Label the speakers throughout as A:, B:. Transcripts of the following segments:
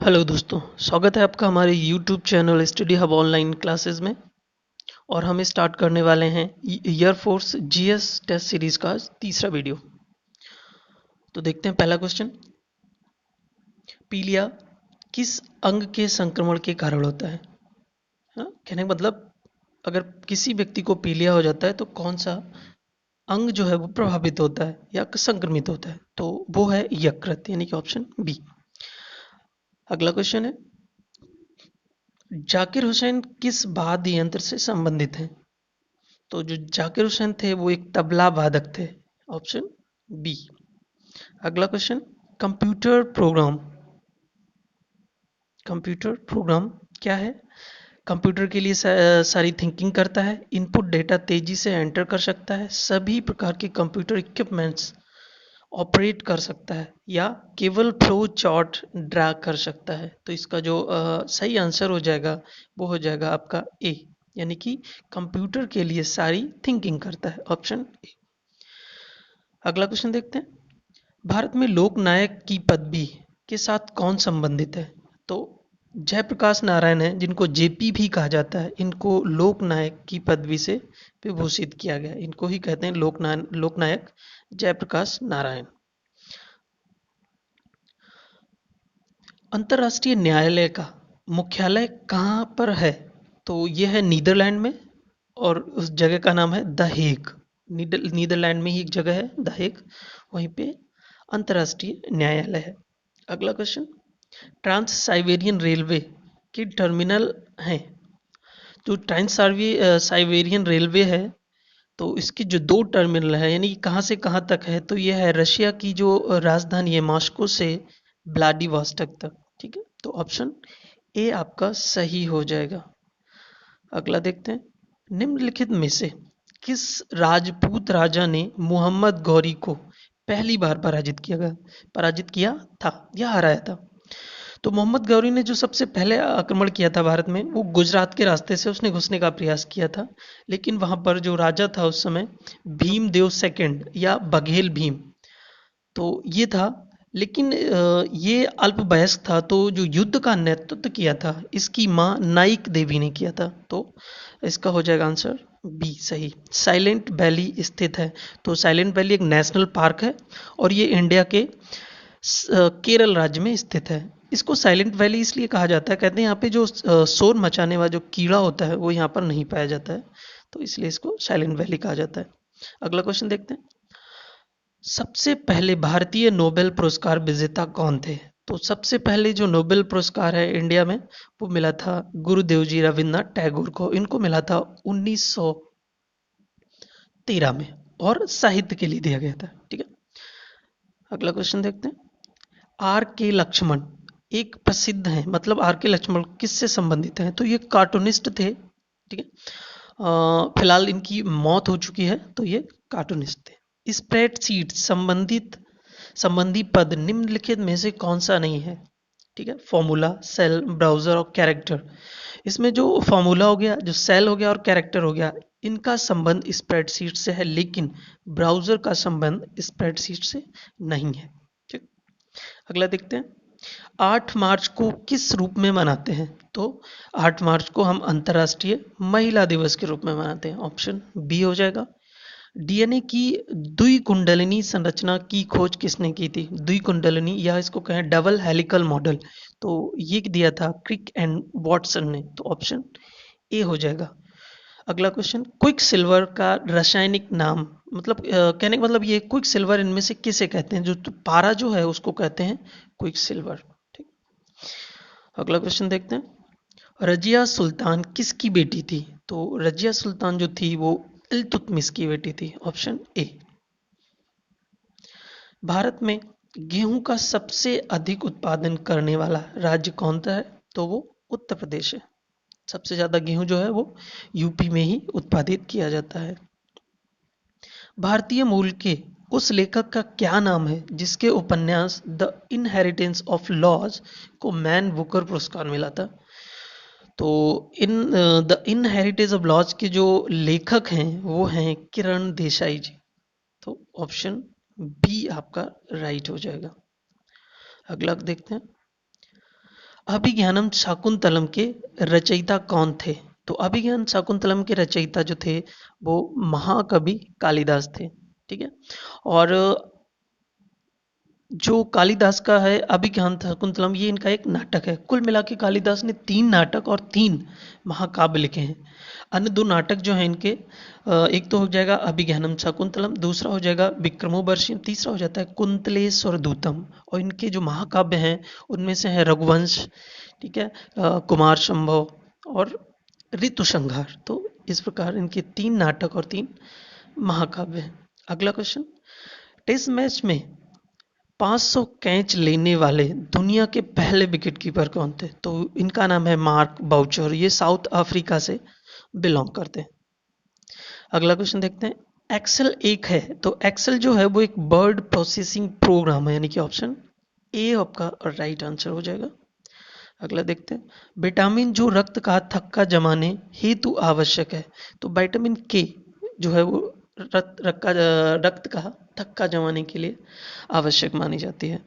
A: Hello दोस्तों, स्वागत है आपका हमारे YouTube channel study hub online classes में। और हम स्टार्ट करने वाले हैं एयरफोर्स जीएस टेस्ट सीरीज का तीसरा वीडियो। तो देखते हैं पहला क्वेश्चन। पीलिया किस अंग के संक्रमण के कारण होता है? हाँ, कहने का मतलब अगर किसी व्यक्ति को पीलिया हो जाता है तो कौन सा अंग जो है वो प्रभावित होता है या संक्रमित होता है, तो वो है यकृत, यानी कि ऑप्शन बी। अगला क्वेश्चन है, जाकिर हुसैन किस वाद्य यंत्र से संबंधित हैं? तो जो जाकिर हुसैन थे वो एक तबला वादक थे, ऑप्शन बी। अगला question, computer program. Computer program क्या है? कंप्यूटर के लिए सारी थिंकिंग करता है, इनपुट डेटा तेजी से एंटर कर सकता है, सभी प्रकार के कंप्यूटर इक्विपमेंट्स ऑपरेट कर सकता है, या केवल फ्लो चार्ट ड्रा कर सकता है। तो इसका जो सही आंसर हो जाएगा वो हो जाएगा आपका ए, यानी कि कंप्यूटर के लिए सारी थिंकिंग करता है, ऑप्शन ए। अगला क्वेश्चन देखते हैं, भारत में लोकनायक की पदवी के साथ कौन संबंधित है? तो जयप्रकाश नारायण है, जिनको जेपी भी कहा जाता है, इनको लोकनायक की पदवी से विभूषित किया गया। इनको ही कहते हैं लोकनायक जयप्रकाश नारायण। अंतर्राष्ट्रीय न्यायालय का मुख्यालय कहाँ पर है? तो यह है नीदरलैंड में, और उस जगह का नाम है द हेग। नीदरलैंड में ही एक जगह है द हेग, वहीं पे अंतर्राष्ट्रीय न्यायालय है। अगला क्वेश्चन, ट्रांस साइबेरियन रेलवे की टर्मिनल हैं। जो ट्रांस साइबेरियन रेलवे है, तो इसकी जो दो टर्मिनल है, यानी कि कहाँ से कहाँ तक है, तो यह है रशिया की जो राजधानी है मॉस्को से व्लादिवोस्टॉक तक। ठीक है, तो ऑप्शन ए आपका सही हो जाएगा। अगला देखते हैं, निम्नलिखित में से किस राजपूत राजा ने मोहम्मद गौरी को पहली बार पराजित किया था या हराया था? तो मोहम्मद गौरी ने जो सबसे पहले आक्रमण किया था भारत में, वो गुजरात के रास्ते से उसने घुसने का प्रयास किया था। लेकिन वहां पर जो राजा था उस समय, भीमदेव सेकंड या बघेल भीम, तो ये था। लेकिन ये अल्पवयस्क था, तो जो युद्ध का नेतृत्व किया था इसकी माँ नाइक देवी ने किया था। तो इसका हो जाएगा आंसर बी सही। साइलेंट वैली स्थित है। तो साइलेंट वैली एक नेशनल पार्क है, और ये इंडिया के केरल राज्य में स्थित है। इसको साइलेंट वैली इसलिए कहा जाता है, कहते हैं यहाँ पे जो शोर मचाने वाला जो कीड़ा होता है वो यहाँ पर नहीं पाया जाता है, तो इसलिए इसको साइलेंट वैली कहा जाता है। अगला क्वेश्चन देखते हैं, सबसे पहले भारतीय नोबेल पुरस्कार विजेता कौन थे? तो सबसे पहले जो नोबेल पुरस्कार है इंडिया में, वो मिला था गुरुदेव जी रविन्द्रनाथ टैगोर को। इनको मिला था 1913 में, और साहित्य के लिए दिया गया था। ठीक है, अगला क्वेश्चन देखते हैं, आर के लक्ष्मण एक प्रसिद्ध हैं, मतलब आर के लक्ष्मण किससे संबंधित हैं? तो ये कार्टूनिस्ट थे। ठीक है, फिलहाल इनकी मौत हो चुकी है, तो ये कार्टूनिस्ट थे। स्प्रेडशीट संबंधी पद निम्नलिखित में से कौन सा नहीं है? ठीक है, फॉर्मूला, सेल, ब्राउजर और कैरेक्टर। इसमें जो फॉर्मूला हो गया, जो सेल हो गया और कैरेक्टर हो गया, इनका संबंध स्प्रेडशीट से है, लेकिन ब्राउजर का संबंध स्प्रेडशीट से नहीं है। ठीक, अगला देखते हैं, 8 मार्च को किस रूप में मनाते हैं? तो 8 मार्च को हम अंतर्राष्ट्रीय महिला दिवस के रूप में मनाते हैं, ऑप्शन बी हो जाएगा। डीएनए की द्विकुंडलिनी संरचना की खोज किसने की थी? द्विकुंडलिनी, या इसको कहें डबल हेलिकल मॉडल, तो ये दिया था क्रिक एंड वॉटसन ने, तो ऑप्शन ए हो जाएगा। अगला क्वेश्चन, क्विक सिल्वर का रासायनिक नाम, मतलब कहने का मतलब ये क्विक सिल्वर इनमें से किसे कहते हैं? जो पारा जो है उसको कहते हैं क्विक सिल्वर। ठीक, अगला क्वेश्चन देखते हैं, रजिया सुल्तान किसकी बेटी थी? तो रजिया सुल्तान जो थी वो इल्तुतमिश की बेटी थी, ऑप्शन ए। भारत में गेहूं का सबसे अधिक उत्पादन करने वाला राज्य कौन सा है? तो वो उत्तर प्रदेश है। सबसे ज्यादा गेहूं जो है वो यूपी में ही उत्पादित किया जाता है। भारतीय मूल के उस लेखक का क्या नाम है जिसके उपन्यास द इनहेरिटेंस ऑफ लॉज को मैन बुकर पुरस्कार मिला था? तो द इनहेरिटेंस ऑफ लॉज के जो लेखक हैं वो हैं किरण देसाई जी। तो ऑप्शन बी आपका राइट हो जाएगा। अगला देखते हैं, अभिज्ञानम शाकुंतलम के रचयिता कौन थे? तो अभिज्ञान शाकुंतलम के रचयिता जो थे वो महाकवि कालिदास थे। ठीक है। और जो कालिदास का है अभिज्ञान शाकुंतलम, ये इनका एक नाटक है। कुल मिला के कालिदास ने 3 नाटक और 3 महाकाव्य लिखे हैं। अन्य 2 नाटक जो हैं इनके, एक तो हो जाएगा अभिज्ञानम शाकुंतलम, दूसरा हो जाएगा विक्रमोर्वशीयम, तीसरा हो जाता है कुंतलेश्वर दूतम। और इनके जो महाकाव्य हैं उनमें से है रघुवंश, ठीक है, कुमार संभव और ऋतु संहार। तो इस प्रकार इनके 3 नाटक और 3 महाकाव्य हैं। अगला क्वेश्चन, टेस्ट मैच में 500 कैच लेने वाले दुनिया के पहले विकेट कीपर कौन थे? तो इनका नाम है मार्क बाउचर। ये साउथ अफ्रीका से बिलोंग करते हैं। अगला क्वेश्चन देखते हैं। एक्सेल एक है, तो एक्सेल जो है वो एक वर्ड प्रोसेसिंग प्रोग्राम है, यानी कि ऑप्शन ए आपका राइट आंसर हो जाएगा। अगला देखते हैं। विटामिन जो रक्त का थक्का जमाने हेतु आवश्यक है, तो विटामिन के जो है वो रक्त का थक्का जमाने के लिए आवश्यक मानी जाती है।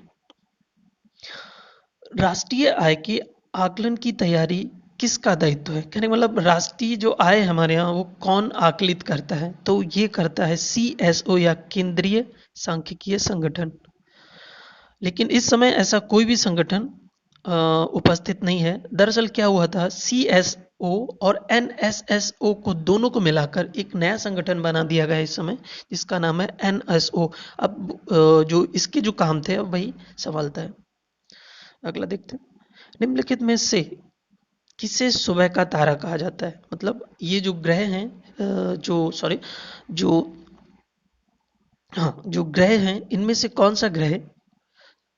A: राष्ट्रीय आय के आकलन की तैयारी किसका दायित्व है? कहने का मतलब राष्ट्रीय जो आय है हमारे यहाँ वो कौन आकलित करता है? तो ये करता है CSO या केंद्रीय सांख्यिकीय संगठन। लेकिन इस समय ऐसा कोई भी संगठन उपस्थित नहीं है। दरअसल क्या हुआ था, CSO और NSSO को दोनों को मिलाकर एक नया संगठन बना दिया गया इस समय, जिसका नाम है NSO। अब जो इसके जो काम थे अब वही संभालता है। अगला देखते हैं। निम्नलिखित में से किसे सुबह का तारा कहा जाता है? मतलब ये जो ग्रह हैं, जो हाँ जो ग्रह हैं इनमें से कौन सा ग्रह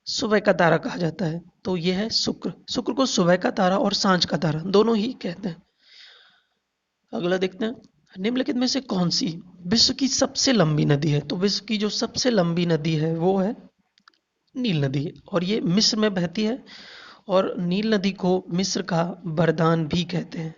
A: सुबह का तारा कहा जाता है? तो ये है शुक्र। शुक्र को सुबह का तारा और सांझ का तारा दोनों ही कहते हैं। अगला देखते हैं। निम्नलिखित में से कौन सी विश्व की सबसे लंबी नदी है? तो विश्व की जो सबसे लंबी नदी है वो है नील नदी, और ये मिस्र में बहती है। और नील नदी को मिस्र का वरदान भी कहते हैं।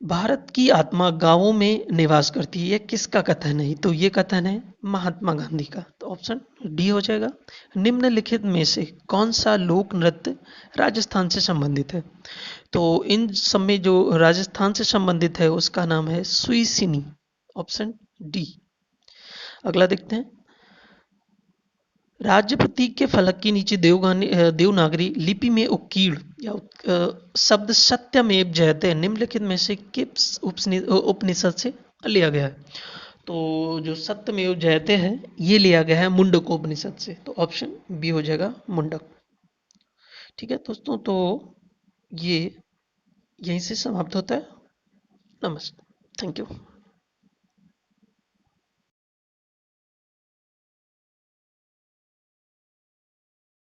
A: भारत की आत्मा गांवों में निवास करती है, ये किसका कथन है? तो ये कथन है महात्मा गांधी का। तो ऑप्शन डी हो जाएगा। निम्नलिखित में से कौन सा लोक नृत्य राजस्थान से संबंधित है? तो इन सब में जो राजस्थान से संबंधित है उसका नाम है सुईसिनी, ऑप्शन डी। अगला देखते हैं। राज्य प्रतीक के फलक के नीचे देवनागरी लिपि में उत्कीर्ण या शब्द सत्यमेव जयते निम्नलिखित में से किस उपनिषद से लिया गया है? तो जो सत्यमेव जयते है ये लिया गया है मुंडक उपनिषद से। तो ऑप्शन बी हो जाएगा मुंडक। ठीक है दोस्तों, तो ये यहीं से समाप्त होता है। नमस्ते, थैंक यू।